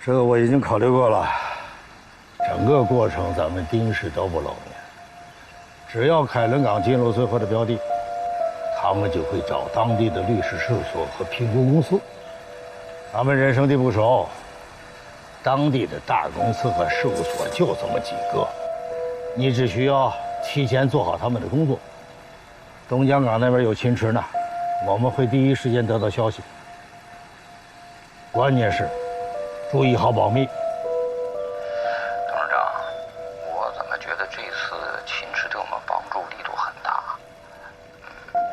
这个我已经考虑过了，整个过程咱们丁氏都不露面。只要凯伦港进入最后的标的，他们就会找当地的律师事务所和评估公司。咱们人生地不熟，当地的大公司和事务所就这么几个，你只需要提前做好他们的工作。东江港那边有秦池呢，我们会第一时间得到消息。关键是注意好保密。董事长，我怎么觉得这次秦池对我们帮助力度很大，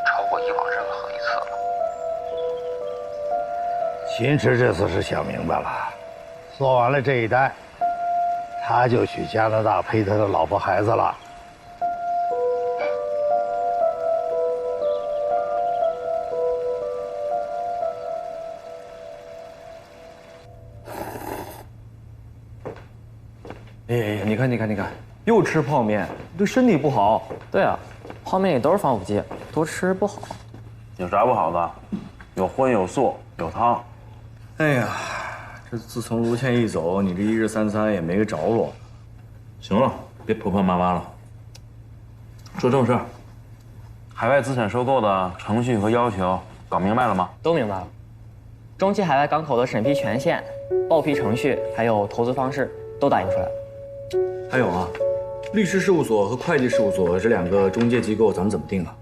超过以往任何一次了。秦池这次是想明白了，做完了这一单，他就去加拿大陪他的老婆孩子了。哎，你看，又吃泡面，对身体不好。对啊，泡面里都是防腐剂，多吃不好。有啥不好的？有荤有素有汤。哎呀，这自从卢倩一走，你这一日三餐也没个着落。行了，别婆婆妈妈了，说正事儿。海外资产收购的程序和要求搞明白了吗？都明白了。中期海外港口的审批权限、报批程序，还有投资方式都打印出来了。还有啊，律师事务所和会计事务所这两个中介机构，咱们怎么定啊？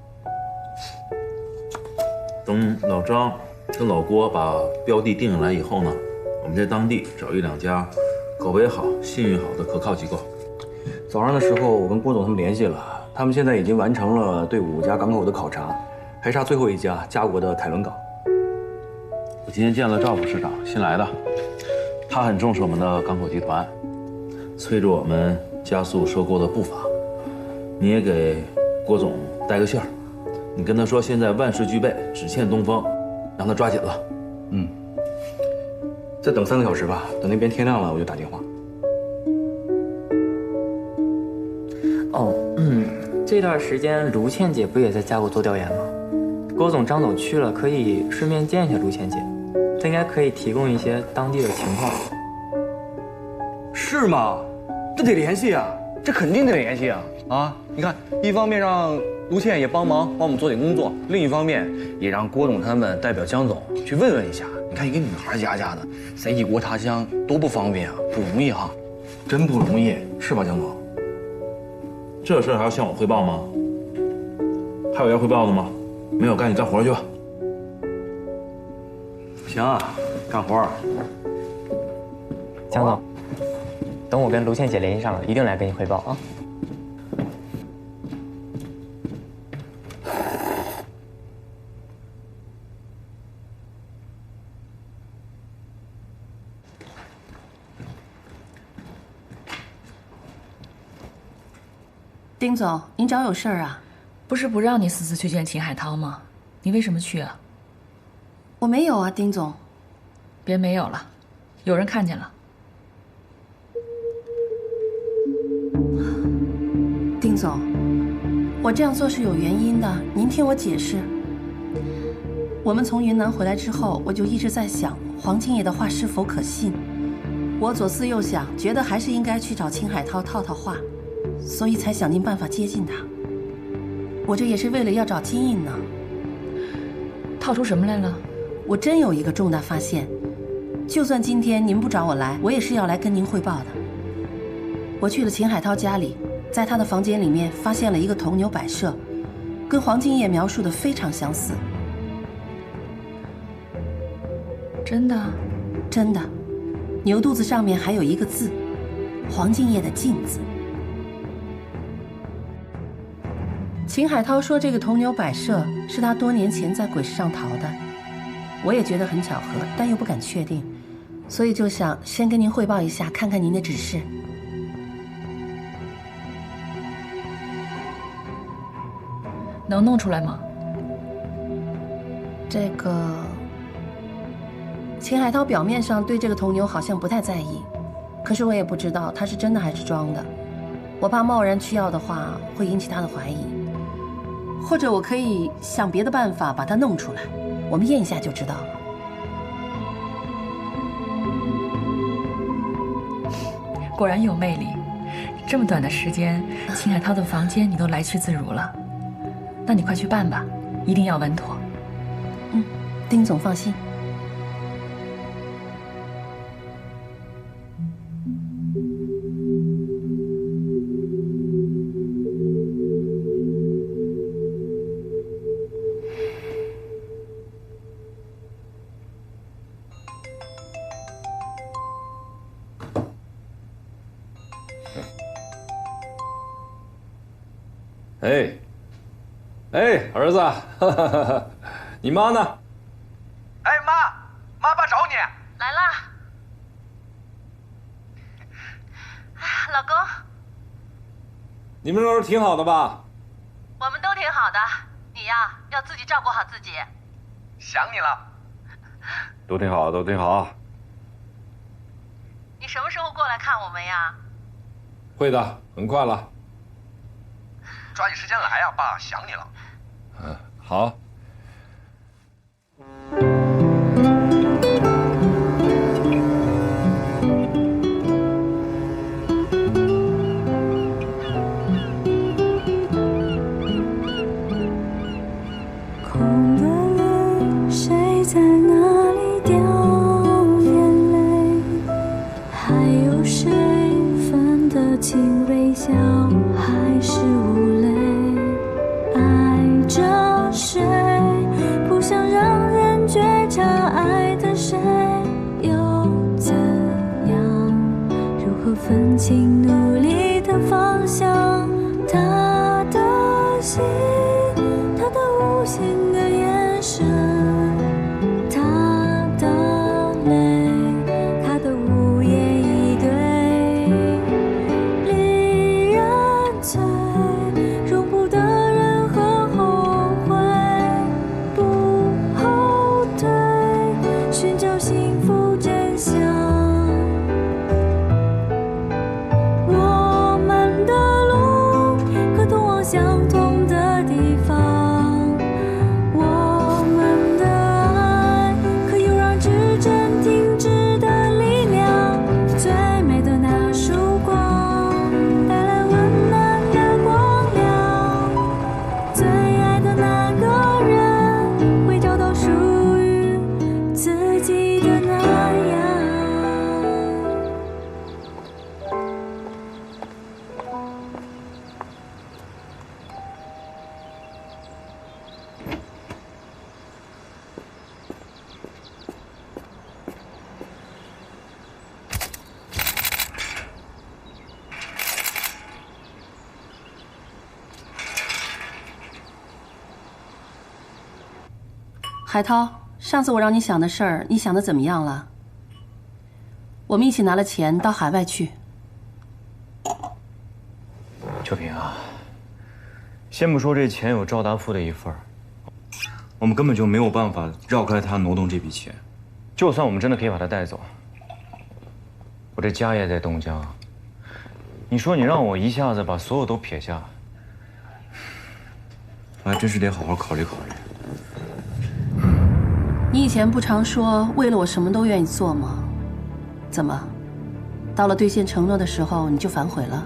等老张跟老郭把标的定下来以后呢，我们在当地找一两家口碑好、信誉好的可靠机构。早上的时候，我跟郭总他们联系了，他们现在已经完成了对5家港口的考察，还差最后一家加国的凯伦港。我今天见了赵副市长，新来的，他很重视我们的港口集团，催着我们加速收购的步伐。你也给郭总带个信儿，你跟他说现在万事俱备，只欠东风，让他抓紧了。再等3个小时吧，等那边天亮了我就打电话。哦，这段时间卢倩姐不也在加国做调研吗？郭总、张总去了，可以顺便见一下卢倩姐，她应该可以提供一些当地的情况。是吗？这得联系啊，这肯定得联系啊！啊，你看，一方面让卢倩也帮我们做点工作，另一方面也让郭总他们代表江总去问问一下。你看一个女孩家的，在异国他乡多不方便啊，不容易哈，真不容易，是吧，江总？这事儿还要向我汇报吗？还有要汇报的吗？没有，赶紧干活去吧。行啊，干活。江总，等我跟卢倩姐联系上了，一定来跟你汇报啊。丁总，您找有事儿啊？不是不让你私自去见秦海涛吗？你为什么去啊？我没有啊，丁总。别没有了，有人看见了。丁总，我这样做是有原因的，您听我解释。我们从云南回来之后，我就一直在想黄青野的话是否可信。我左思右想，觉得还是应该去找秦海涛套话，所以才想尽办法接近他。我这也是为了要找金印呢。套出什么来了？我真有一个重大发现，就算今天您不找我来，我也是要来跟您汇报的。我去了秦海涛家里，在他的房间里面发现了一个铜牛摆设，跟黄金叶描述的非常相似。真的？真的。牛肚子上面还有一个字，黄金叶的镜字。秦海涛说这个铜牛摆设是他多年前在鬼市上淘的，我也觉得很巧合，但又不敢确定，所以就想先跟您汇报一下，看看您的指示。能弄出来吗？这个秦海涛表面上对这个铜牛好像不太在意，可是我也不知道他是真的还是装的，我怕贸然去要的话会引起他的怀疑。或者我可以想别的办法把它弄出来，我们验一下就知道了。果然有魅力。这么短的时间，秦海涛的房间你都来去自如了。那你快去办吧，一定要稳妥。丁总放心。哎，哎，儿子，你妈呢？哎，妈爸找你。来啦。老公，你们都是挺好的吧？我们都挺好的，你呀要自己照顾好自己。想你了。都挺好，都挺好。你什么时候过来看我们呀？会的，很快了。抓紧时间来呀，爸想你了。嗯，好。空的泪，谁在哪里掉眼泪？还有谁分得清微笑还是无泪？爱着谁，不想让人觉察爱的谁，又怎样？如何分清努力的方向？他的心，他的无形的眼神，他的泪，他的无言以对，离人醉，容不得任何后悔，不后退，寻找幸福真相。我们的路可通往相同的地方，我们的爱可有让指针停止的力量。最美的那束光，带来温暖的光亮。最爱的那个人，会找到属于自己的那样。海涛，上次我让你想的事儿，你想的怎么样了？我们一起拿了钱到海外去。秋萍啊，先不说这钱有赵达夫的一份儿，我们根本就没有办法绕开他挪动这笔钱。就算我们真的可以把他带走，我这家也在东江。你说你让我一下子把所有都撇下，我还真是得好好考虑考虑。你以前不常说为了我什么都愿意做吗？怎么，到了兑现承诺的时候你就反悔了？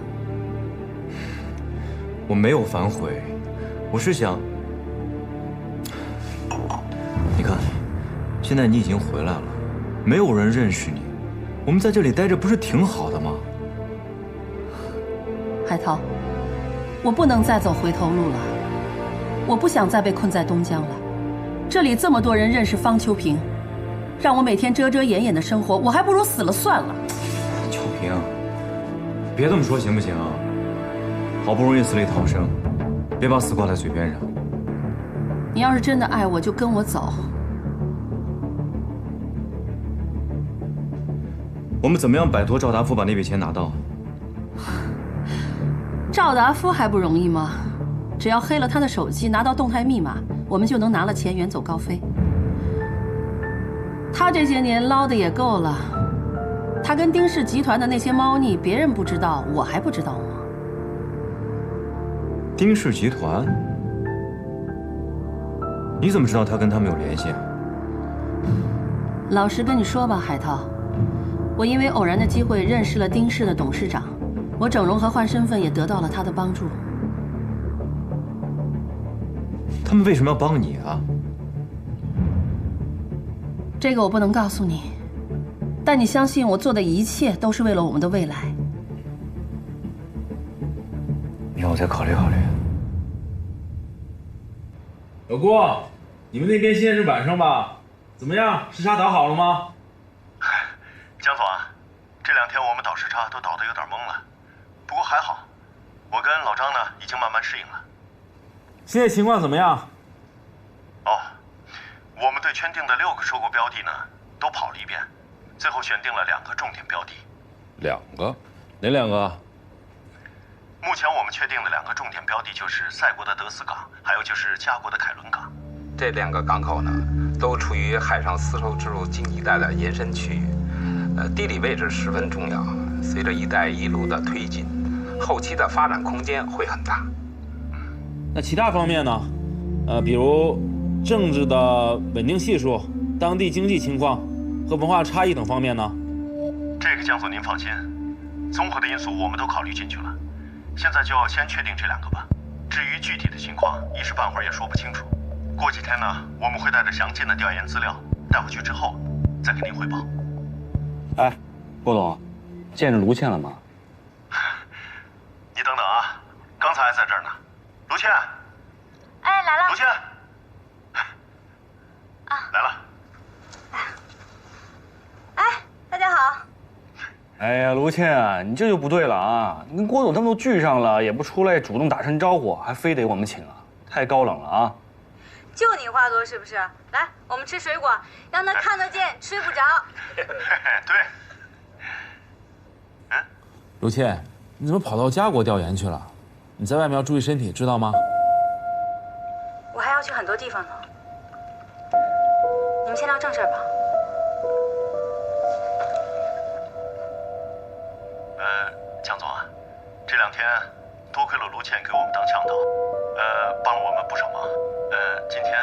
我没有反悔，我是想，你看，现在你已经回来了，没有人认识你，我们在这里待着不是挺好的吗？海涛，我不能再走回头路了，我不想再被困在东江了。这里这么多人认识方秋萍，让我每天遮遮掩掩的生活，我还不如死了算了。秋萍，别这么说行不行啊？好不容易死里逃生，别把死挂在嘴边上。你要是真的爱我，就跟我走。我们怎么样摆脱赵达夫，把那笔钱拿到？赵达夫还不容易吗？只要黑了他的手机，拿到动态密码，我们就能拿了钱远走高飞。他这些年捞的也够了，他跟丁氏集团的那些猫腻，别人不知道，我还不知道吗？丁氏集团？你怎么知道他跟他们有联系啊？老实跟你说吧，海涛，我因为偶然的机会认识了丁氏的董事长，我整容和换身份也得到了他的帮助。他们为什么要帮你啊？这个我不能告诉你，但你相信我做的一切都是为了我们的未来。你让我再考虑考虑。老郭，你们那边现在是晚上吧？怎么样，时差倒好了吗？江总啊，这2天我们倒时差都倒得有点懵了，不过还好，我跟老张呢已经慢慢适应了。现在情况怎么样？哦，我们对圈定的6个收购标的呢，都跑了一遍，最后选定了2个重点标的。2个？哪2个？目前我们确定的2个重点标的就是赛国的德斯港，还有就是加国的凯伦港。这2个港口呢，都处于海上丝绸之路经济带的延伸区域，地理位置十分重要。随着“一带一路”的推进，后期的发展空间会很大。那其他方面呢？比如政治的稳定系数、当地经济情况和文化差异等方面呢？这个江总您放心，综合的因素我们都考虑进去了。现在就先确定这2个吧。至于具体的情况，一时半会儿也说不清楚。过几天呢，我们会带着详尽的调研资料带回去之后，再给您汇报。哎，郭总，见着卢倩了吗？你等等啊，刚才还在这儿呢。卢倩。哎，来了。卢倩。来了。哎，大家好。哎呀，卢倩啊，你这就不对了啊！你跟郭总他们都聚上了，也不出来主动打声招呼，还非得我们请啊，太高冷了啊！就你话多是不是？来，我们吃水果，让他看得见，吃不着。对。卢倩，你怎么跑到加国调研去了？你在外面要注意身体，知道吗？我还要去很多地方呢。你们先聊正事吧。江总啊，这2天多亏了卢倩给我们当向导，帮了我们不少忙。今天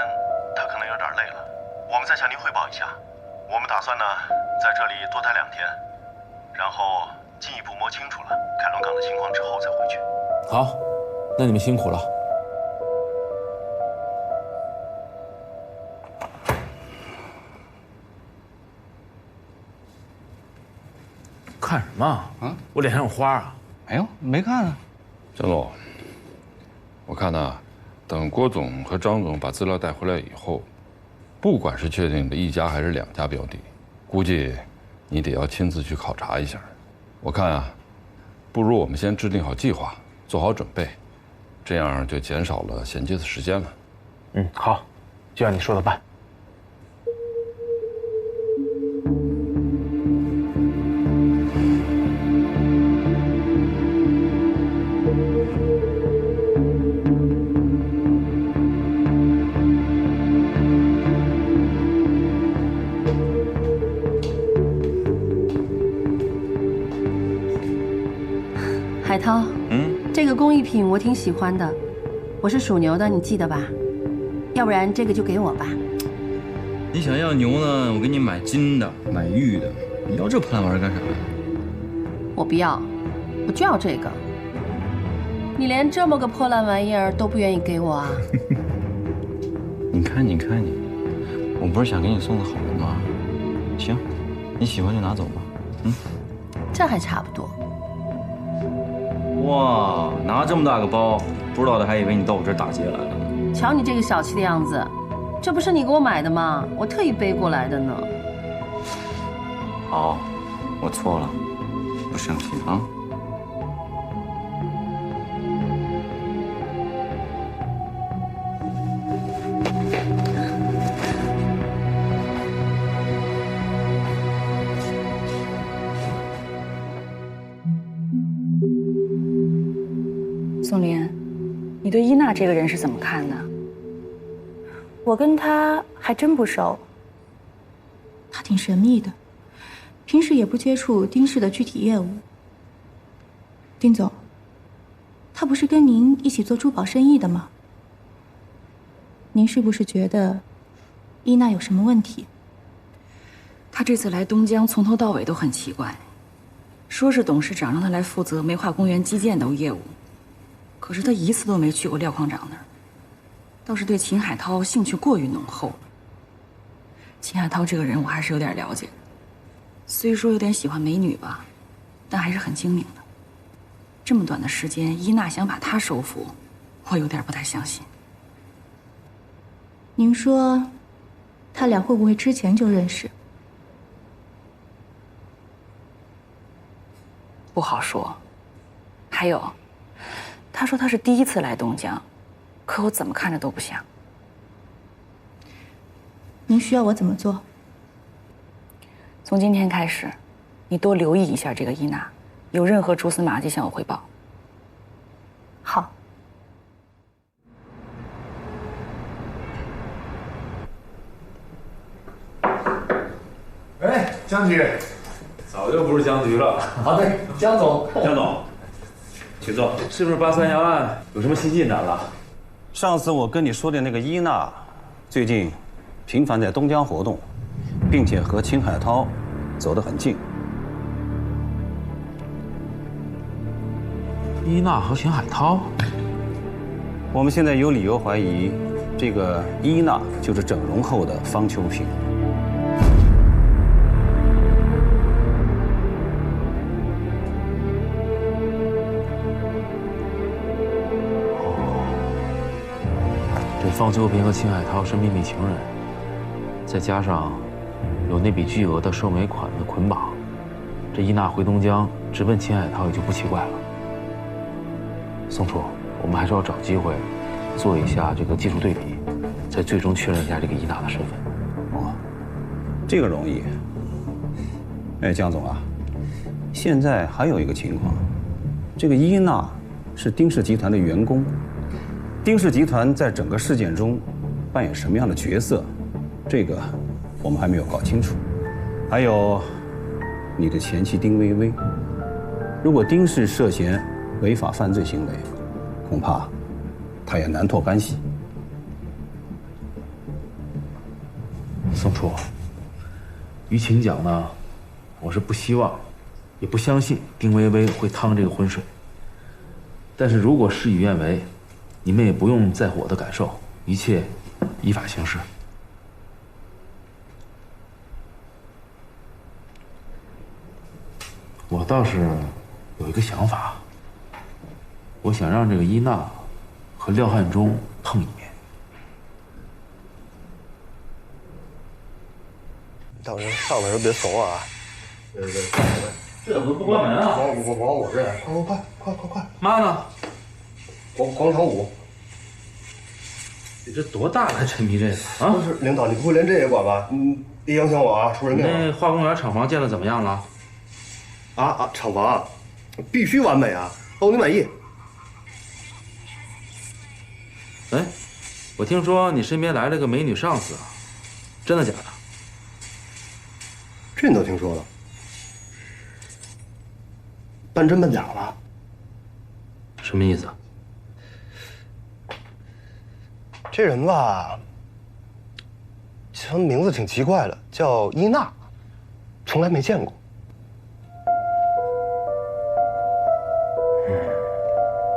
她可能有点累了，我们再向您汇报一下。我们打算呢在这里多待2天，然后进一步摸清楚了凯伦港的情况之后再回去。好，那你们辛苦了。看什么啊？我脸上有花啊？没有，没看啊。江总，我看呢，等郭总和张总把资料带回来以后，不管是确定的1家还是2家标的，估计你得要亲自去考察一下。我看啊，不如我们先制定好计划，做好准备，这样就减少了衔接的时间了。好，就按你说的办。海涛，这个工艺品我挺喜欢的，我是属牛的，你记得吧？要不然这个就给我吧。你想要牛呢，我给你买金的，买玉的。你要这破烂玩意儿干啥呀？我不要，我就要这个。你连这么个破烂玩意儿都不愿意给我啊？你看你，我不是想给你送个好的吗？行，你喜欢就拿走吧。这还差不多。哇，拿这么大个包，不知道的还以为你到我这儿打劫来了。瞧你这个小气的样子，这不是你给我买的吗？我特意背过来的呢。好，我错了，不生气啊。宋莲，你对伊娜这个人是怎么看的？我跟她还真不熟。她挺神秘的，平时也不接触丁氏的具体业务。丁总，她不是跟您一起做珠宝生意的吗？您是不是觉得伊娜有什么问题？他这次来东江，从头到尾都很奇怪，说是董事长让他来负责梅花公园基建的业务，可是他一次都没去过廖矿长那儿，倒是对秦海涛兴趣过于浓厚了。秦海涛这个人我还是有点了解，虽说有点喜欢美女吧，但还是很精明的。这么短的时间，伊娜想把他收服，我有点不太相信。您说，他俩会不会之前就认识？不好说。还有，他说他是第一次来东江，可我怎么看着都不像。您需要我怎么做？从今天开始，你多留意一下这个伊娜，有任何蛛丝马迹向我汇报。好。哎，江局，早就不是僵局了。啊，对，江总，江总，请坐。是不是83洋案有什么新进展了？上次我跟你说的那个伊娜，最近频繁在东江活动，并且和秦海涛走得很近。伊娜和秦海涛，我们现在有理由怀疑，这个伊娜就是整容后的方秋萍。这方秋萍和秦海涛是秘密情人，再加上有那笔巨额的受美款的捆绑，这伊娜回东江直奔秦海涛也就不奇怪了。宋处，我们还是要找机会做一下这个技术对比，再最终确认一下这个伊娜的身份。哦，这个容易。哎，江总啊，现在还有一个情况，这个伊娜是丁氏集团的员工。丁氏集团在整个事件中扮演什么样的角色，这个我们还没有搞清楚。还有，你的前妻丁薇薇，如果丁氏涉嫌违法犯罪行为，恐怕她也难脱干系。宋处，于情讲呢，我是不希望，也不相信丁薇薇会趟这个浑水。但是如果事与愿违，你们也不用在乎我的感受，一切依法行事。我倒是有一个想法，我想让这个伊娜和廖汉忠碰一面。到时候上来时候别怂啊！这怎么不关门啊？往我这，快！妈呢？广场舞。你这多大了还沉迷这个啊？不是领导，你不会连这也管吧？别影响我啊，出人命了。那化工园厂房建的怎么样了？厂房必须完美啊，包你满意。哎，我听说你身边来了个美女上司啊，真的假的？这你都听说了？半真半假吧？什么意思？这人吧，这名字挺奇怪的，叫伊娜，从来没见过。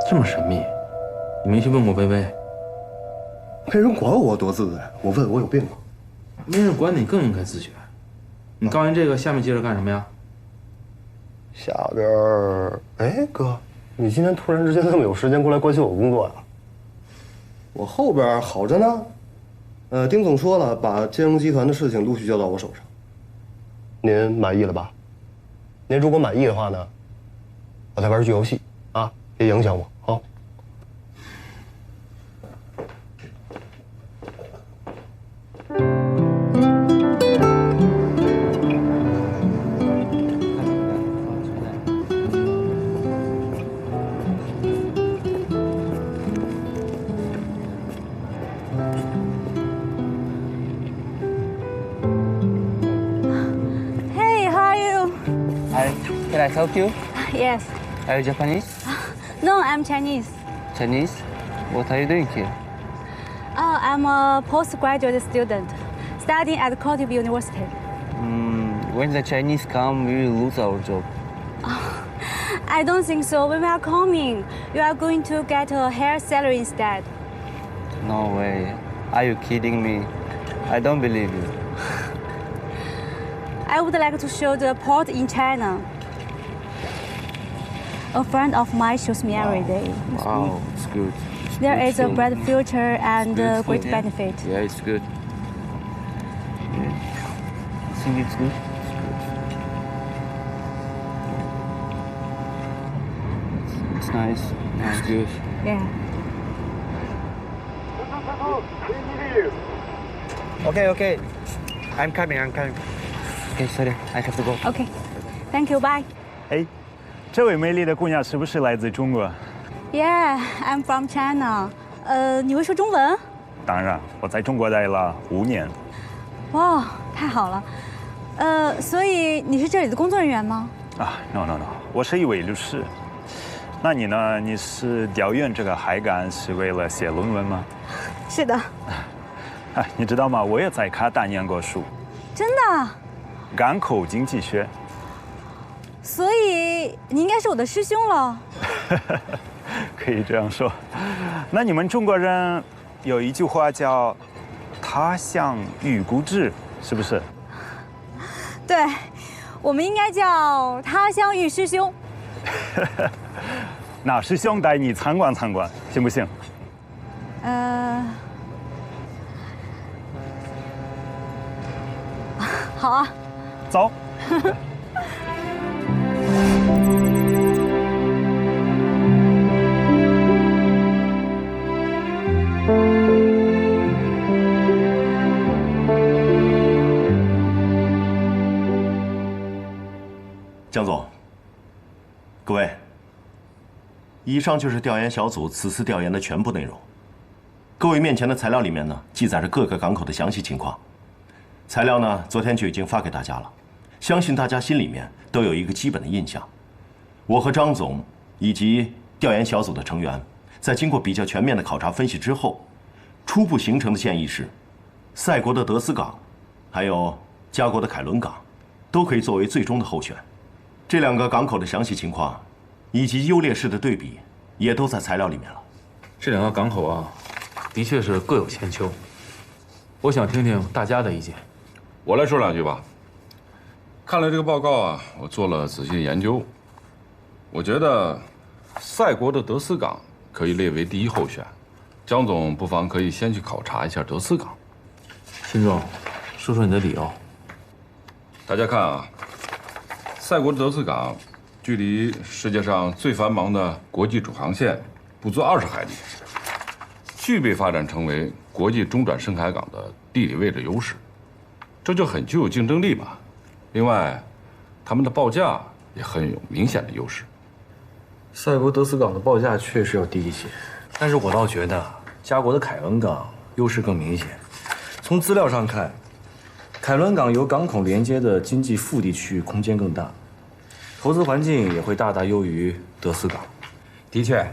这么神秘，你没去问过薇薇？没人管我多自在，我问我有病吗？没人管你更应该自觉。你干完这个，下面接着干什么呀？下边儿，哎哥，你今天突然之间这么有时间过来关心我工作呀？我后边好着呢，丁总说了，把金融集团的事情陆续交到我手上。您满意了吧？您如果满意的话呢，我再玩局游戏啊，别影响我啊。Can I help you? Yes. Are you Japanese? No, I'm Chinese. Chinese? What are you doing here? I'm a postgraduate student studying at Cornell University. when the Chinese come, we will lose our job. I don't think so. When we are coming, you are going to get a higher salary instead. No way. Are you kidding me? I don't believe you. I would like to show the port in China. A friend of mine shows me every day. Wow, it's good. There is a bright future and a great yeah. benefit. Yeah, it's good. Yeah. I think it's good. It's nice. It's good. Yeah. Okay. I'm coming. Okay, sorry, I have to go. Okay. Thank you. Bye. 哎，这位美丽的姑娘是不是来自中国？ Yeah, I'm from China. 你会说中文？当然，我在中国待了5年。哇，太好了。所以你是这里的工作人员吗？啊 ，no， 我是一位律师。那你呢？你是调研这个海港是为了写论文吗？是的。啊，你知道吗？我也在卡大念过书。真的？港口经济学。所以你应该是我的师兄了。可以这样说。那你们中国人有一句话叫“他乡遇故知”，是不是？对，我们应该叫他乡遇师兄。那师兄带你参观参观，行不行？好啊。走。江总，各位，以上就是调研小组此次调研的全部内容。各位面前的材料里面呢，记载着各个港口的详细情况。材料呢，昨天就已经发给大家了，相信大家心里面都有一个基本的印象。我和张总以及调研小组的成员，在经过比较全面的考察分析之后，初步形成的建议是，赛国的德斯港，还有加国的凯伦港，都可以作为最终的候选。这2个港口的详细情况，以及优劣势的对比，也都在材料里面了。这2个港口啊，的确是各有千秋。我想听听大家的意见。我来说2句吧。看了这个报告啊，我做了仔细研究。我觉得赛国的德斯港可以列为第1候选。江总不妨可以先去考察一下德斯港。辛总，说说你的理由。大家看啊。赛国的德斯港距离世界上最繁忙的国际主航线不足20海里，具备发展成为国际中转深海港的地理位置优势，这就很具有竞争力嘛。另外，他们的报价也很有明显的优势。赛国德斯港的报价确实要低一些，但是我倒觉得加国的凯伦港优势更明显。从资料上看，凯伦港由港口连接的经济腹地区域空间更大，投资环境也会大大优于德斯港。的确，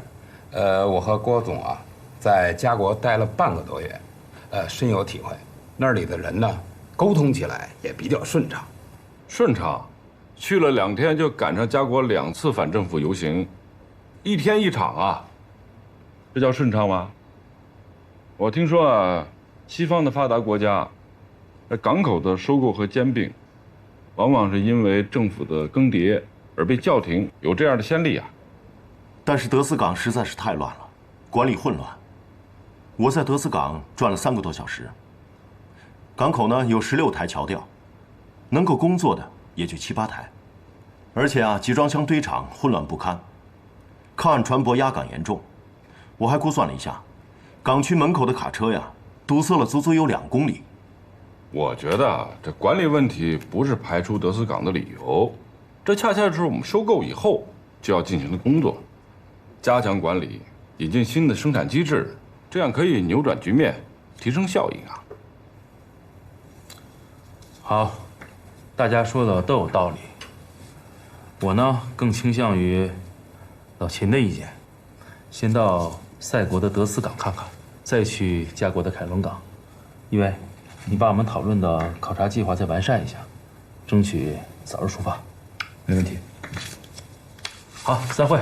我和郭总啊，在加国待了半个多月，深有体会。那里的人呢，沟通起来也比较顺畅。顺畅？去了2天就赶上加国2次反政府游行，1天1场啊，这叫顺畅吗？我听说啊，西方的发达国家，港口的收购和兼并，往往是因为政府的更迭而被叫停，有这样的先例啊。但是德斯港实在是太乱了，管理混乱。我在德斯港转了3个多小时。港口呢有16台桥吊，能够工作的也就7、8台，而且啊集装箱堆场混乱不堪，靠岸船舶压港严重。我还估算了一下，港区门口的卡车呀堵塞了足足有2公里。我觉得这管理问题不是排除德斯港的理由，这恰恰是我们收购以后就要进行的工作，加强管理，引进新的生产机制，这样可以扭转局面，提升效益啊。好，大家说的都有道理。我呢更倾向于老秦的意见，先到赛国的德斯港看看，再去加国的凯伦港。一伟，你把我们讨论的考察计划再完善一下。争取早日出发。没问题。好，散会。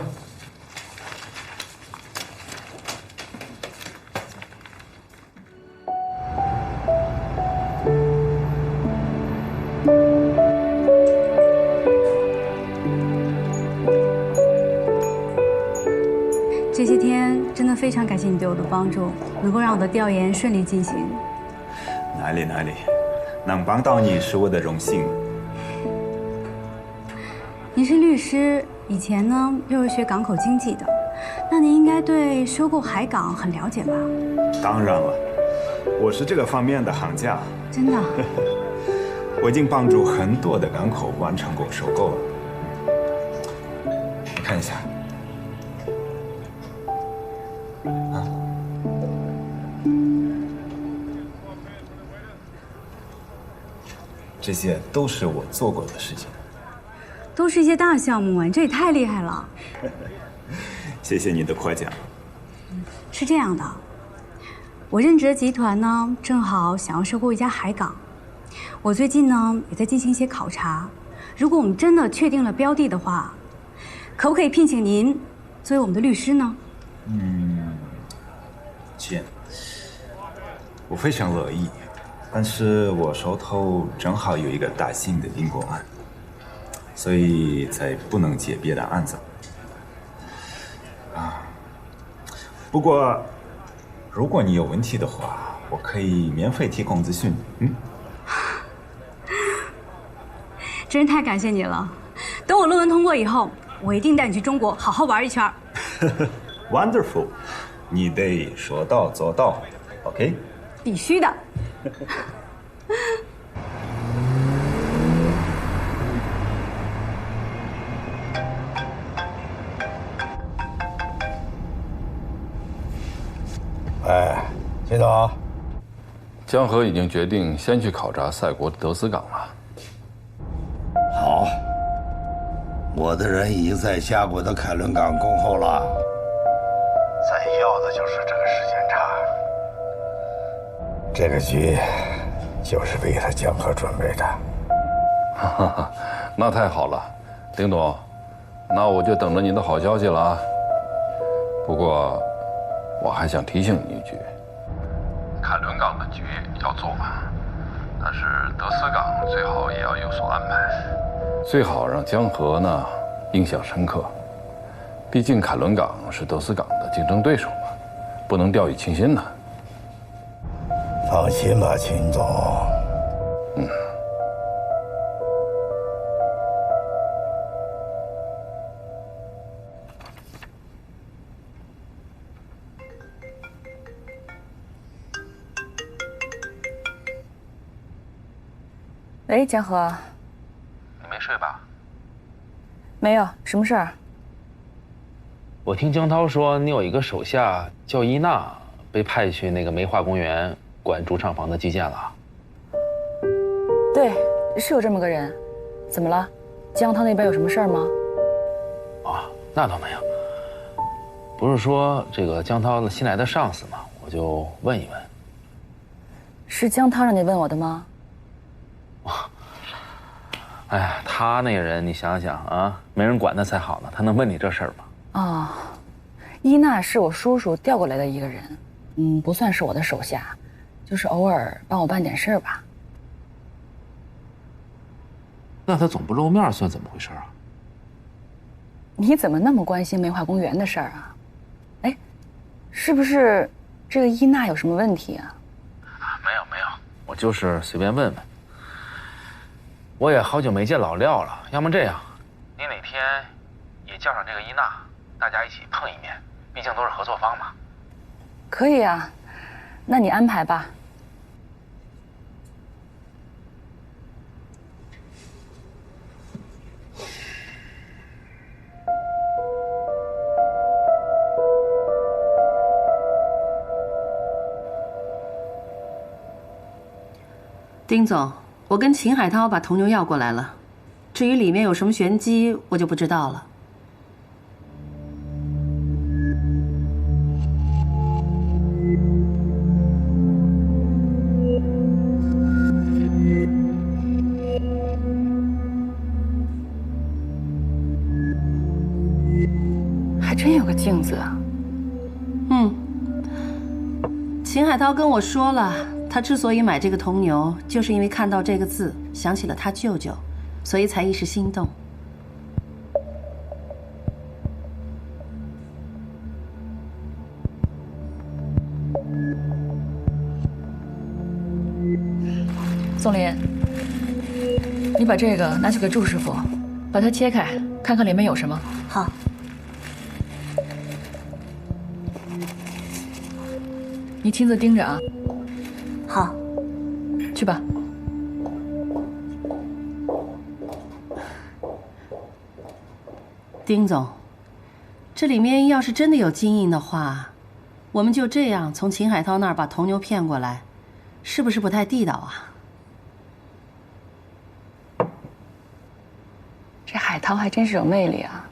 这些天真的非常感谢你对我的帮助，能够让我的调研顺利进行。哪里，能帮到你是我的荣幸。您是律师，以前呢又是学港口经济的，那您应该对收购海港很了解吧？当然了，我是这个方面的行家。真的？我已经帮助很多的港口完成过收购了。你看一下。这些都是我做过的事情，都是一些大项目啊，你这也太厉害了。谢谢你的夸奖。是这样的，我任职的集团呢，正好想要收购一家海港，我最近呢也在进行一些考察。如果我们真的确定了标的的话，可不可以聘请您作为我们的律师呢？姐，我非常乐意。但是我手头正好有一个大型的并购案，所以才不能接别的案子。不过，如果你有问题的话，我可以免费提供咨询。真是太感谢你了！等我论文通过以后，我一定带你去中国好好玩一圈。Wonderful， 你得说到做到 ，OK？ 必须的。哎，秦总，江河已经决定先去考察塞国的德斯港了。好，我的人已经在夏国的凯伦港恭候了。咱要的就是这个时间差。这个局就是为他江河准备的。哈哈，那太好了，丁总，那我就等着您的好消息了啊。不过，我还想提醒你一句，凯伦港的局要做，但是德斯港最好也要有所安排，最好让江河呢印象深刻。毕竟凯伦港是德斯港的竞争对手嘛，不能掉以轻心呢。放心吧，秦总。喂，江河。你没睡吧？没有，什么事儿？我听江涛说，你有一个手下叫伊娜，被派去那个梅花公园管主厂房的基建了。对，是有这么个人。怎么了？江涛那边有什么事儿吗？那倒没有。不是说这个江涛的新来的上司吗？我就问一问。是江涛让你问我的吗？哎呀，他那个人，你想想啊，没人管他才好呢，他能问你这事儿吗？伊娜是我叔叔调过来的一个人，不算是我的手下，就是偶尔帮我办点事儿吧。那他总不露面算怎么回事啊？你怎么那么关心梅花公园的事儿啊？哎，是不是这个伊娜有什么问题啊？没有，我就是随便问问。我也好久没见老廖了，要么这样，你哪天也叫上这个伊娜，大家一起碰一面，毕竟都是合作方嘛。可以啊，那你安排吧。丁总，我跟秦海涛把铜牛要过来了，至于里面有什么玄机，我就不知道了。真有个镜子啊。秦海涛跟我说了，他之所以买这个铜牛，就是因为看到这个字，想起了他舅舅，所以才一时心动。宋林，你把这个拿去给祝师傅，把它切开，看看里面有什么。好。你亲自盯着啊。好。去吧。丁总，这里面要是真的有金印的话，我们就这样从秦海涛那儿把铜牛骗过来，是不是不太地道啊？这海涛还真是有魅力啊！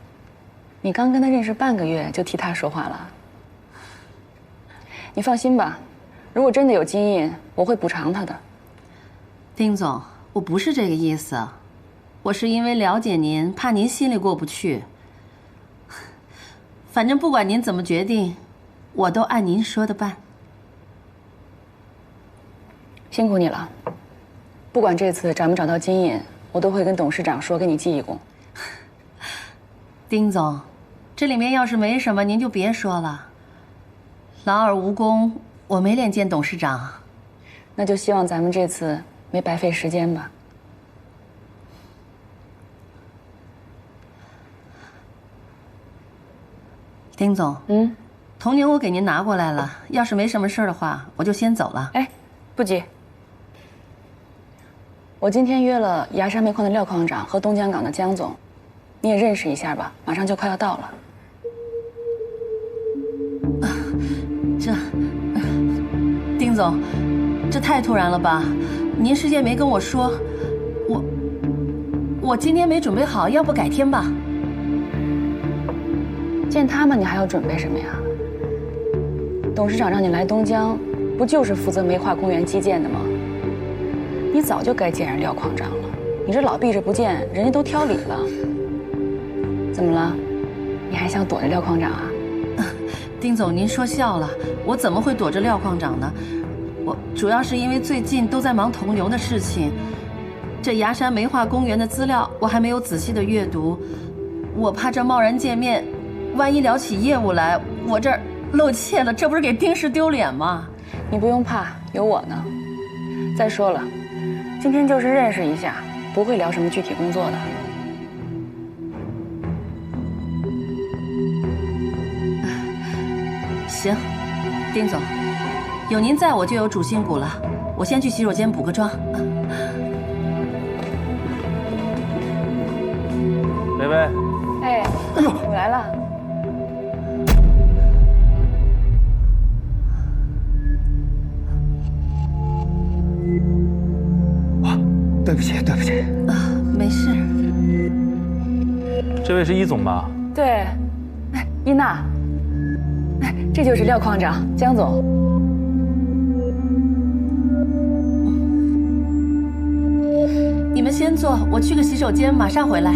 你刚跟他认识半个月就替他说话了。你放心吧，如果真的有金印，我会补偿他的。丁总，我不是这个意思，我是因为了解您，怕您心里过不去。反正不管您怎么决定，我都按您说的办。辛苦你了，不管这次找没找到金印，我都会跟董事长说，给你记一功。丁总，这里面要是没什么，您就别说了。劳而无功，我没脸见董事长。那就希望咱们这次没白费时间吧。丁总，铜牛我给您拿过来了，要是没什么事的话，我就先走了。哎，不急。我今天约了崖山煤矿的廖矿长和东江港的江总，你也认识一下吧，马上就快要到了。丁总，这太突然了吧？您事先没跟我说，我今天没准备好，要不改天吧？见他们你还要准备什么呀？董事长让你来东江，不就是负责煤化公园基建的吗？你早就该见人廖矿长了，你这老避着不见，人家都挑理了。怎么了？你还想躲着廖矿长啊？丁总，您说笑了，我怎么会躲着廖矿长呢？我主要是因为最近都在忙铜牛的事情，这崖山煤化公园的资料我还没有仔细的阅读，我怕这贸然见面，万一聊起业务来，我这儿露怯了，这不是给丁氏丢脸吗？你不用怕，有我呢。再说了，今天就是认识一下，不会聊什么具体工作的。行，丁总，有您在我就有主心骨了。我先去洗手间补个妆。薇薇，哎，哎呦，我来了。对不起，对不起。没事。这位是一总吧？对，哎，伊娜，哎，这就是廖矿长，江总。你们先坐，我去个洗手间，马上回来。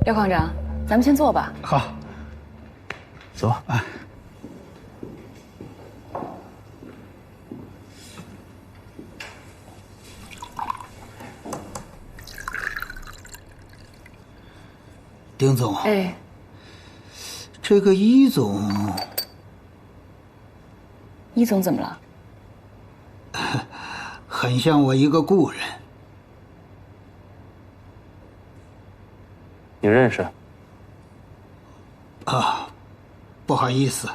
廖矿长，咱们先坐吧。好，走啊。丁总，哎，这个一总，一总怎么了？很像我一个故人。你认识？啊，不好意思，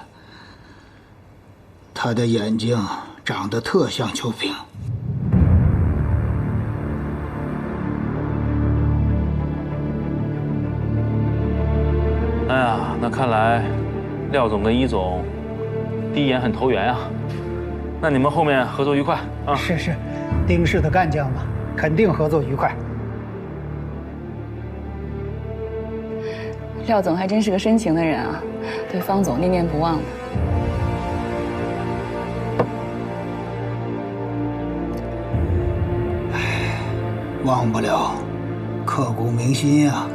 他的眼睛长得特像秋萍。哎呀，那看来廖总跟一总第一眼很投缘呀。那你们后面合作愉快啊！是是，丁氏的干将嘛，肯定合作愉快。廖总还真是个深情的人啊，对方总念念不忘的。忘不了，刻骨铭心啊。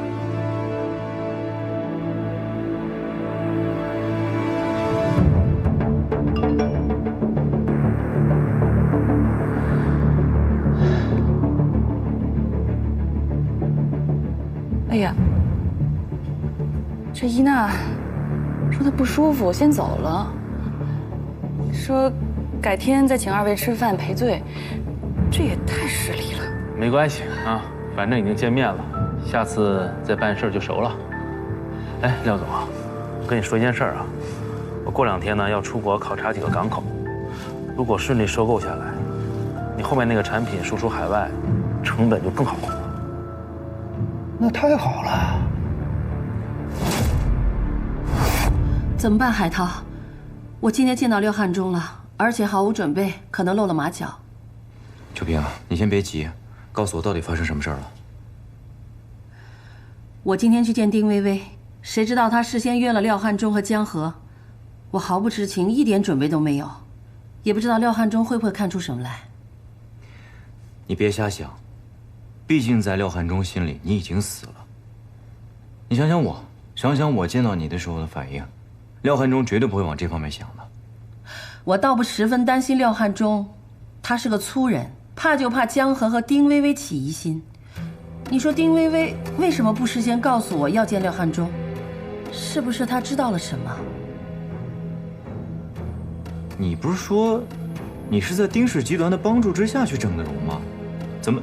哎呀，这伊娜说她不舒服，先走了，说改天再请二位吃饭赔罪，这也太失礼了。没关系啊，反正已经见面了，下次再办事就熟了。哎，廖总啊，我跟你说一件事啊，我过2天呢要出国考察几个港口，如果顺利收购下来，你后面那个产品输出海外，成本就更好控了。那太好了。怎么办，海涛？我今天见到廖汉忠了，而且毫无准备，可能露了马脚。秋萍，你先别急，告诉我到底发生什么事儿了。我今天去见丁薇薇，谁知道她事先约了廖汉忠和江河，我毫不知情，一点准备都没有，也不知道廖汉忠会不会看出什么来。你别瞎想，毕竟在廖汉忠心里，你已经死了。你想想我，想想我见到你的时候的反应，廖汉忠绝对不会往这方面想的。我倒不十分担心廖汉忠，他是个粗人，怕就怕江河和丁薇薇起疑心。你说丁薇薇为什么不事先告诉我要见廖汉忠？是不是他知道了什么？你不是说，你是在丁氏集团的帮助之下去整的容吗？怎么，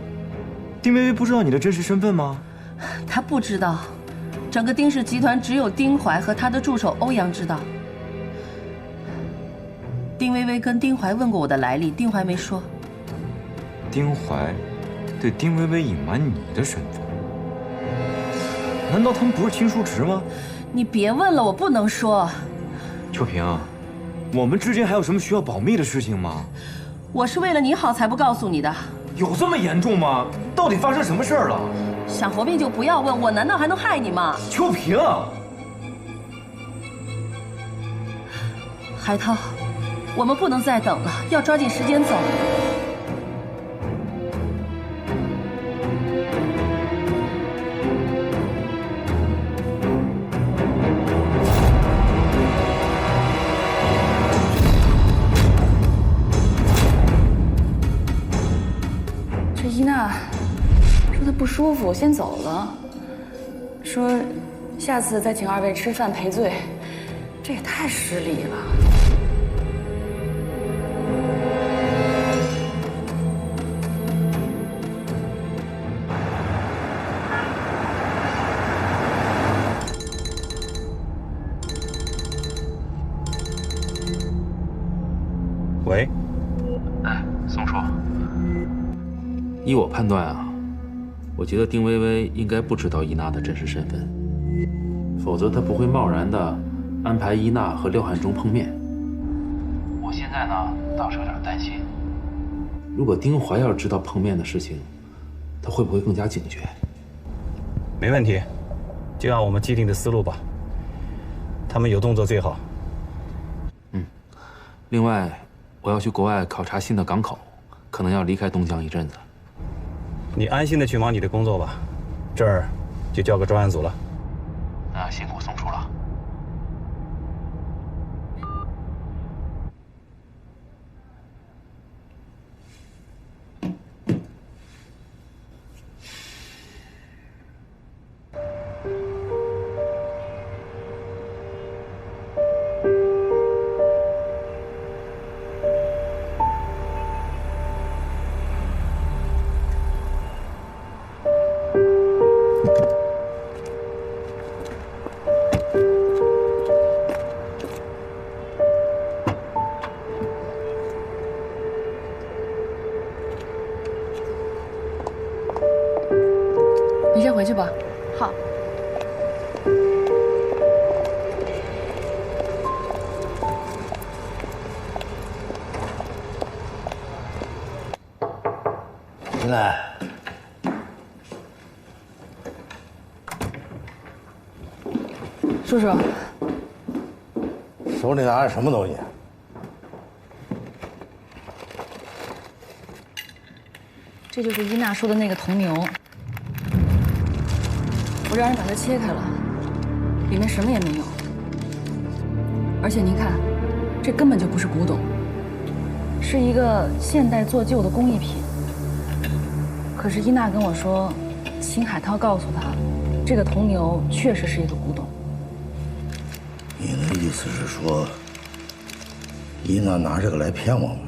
丁薇薇不知道你的真实身份吗？他不知道，整个丁氏集团只有丁怀和他的助手欧阳知道。丁薇薇跟丁怀问过我的来历，丁怀没说。丁怀对丁薇薇隐瞒你的身份，难道他们不是亲叔侄吗？你别问了，我不能说。秋萍，我们之间还有什么需要保密的事情吗？我是为了你好才不告诉你的。有这么严重吗？到底发生什么事儿了？想活命就不要问，我难道还能害你吗？秋萍，海涛，我们不能再等了，要抓紧时间走。这伊娜说她不舒服，先走了，说下次再请二位吃饭赔罪，这也太失礼了。喂，哎，宋叔，依我判断啊，我觉得丁薇薇应该不知道伊娜的真实身份，否则她不会贸然的安排伊娜和廖汉忠碰面。我现在呢，倒是有点担心，如果丁怀要是知道碰面的事情，他会不会更加警觉？没问题，就按我们既定的思路吧。他们有动作最好。另外，我要去国外考察新的港口，可能要离开东江一阵子。你安心的去忙你的工作吧，这儿就交给专案组了。那辛苦宋叔了。你先回去吧。好。进来。叔叔，手里拿着什么东西？这就是伊娜说的那个铜牛。就让人把它切开了，里面什么也没有。而且您看，这根本就不是古董，是一个现代做旧的工艺品。可是伊娜跟我说，秦海涛告诉她，这个铜牛确实是一个古董。你的意思是说，伊娜拿这个来骗我们？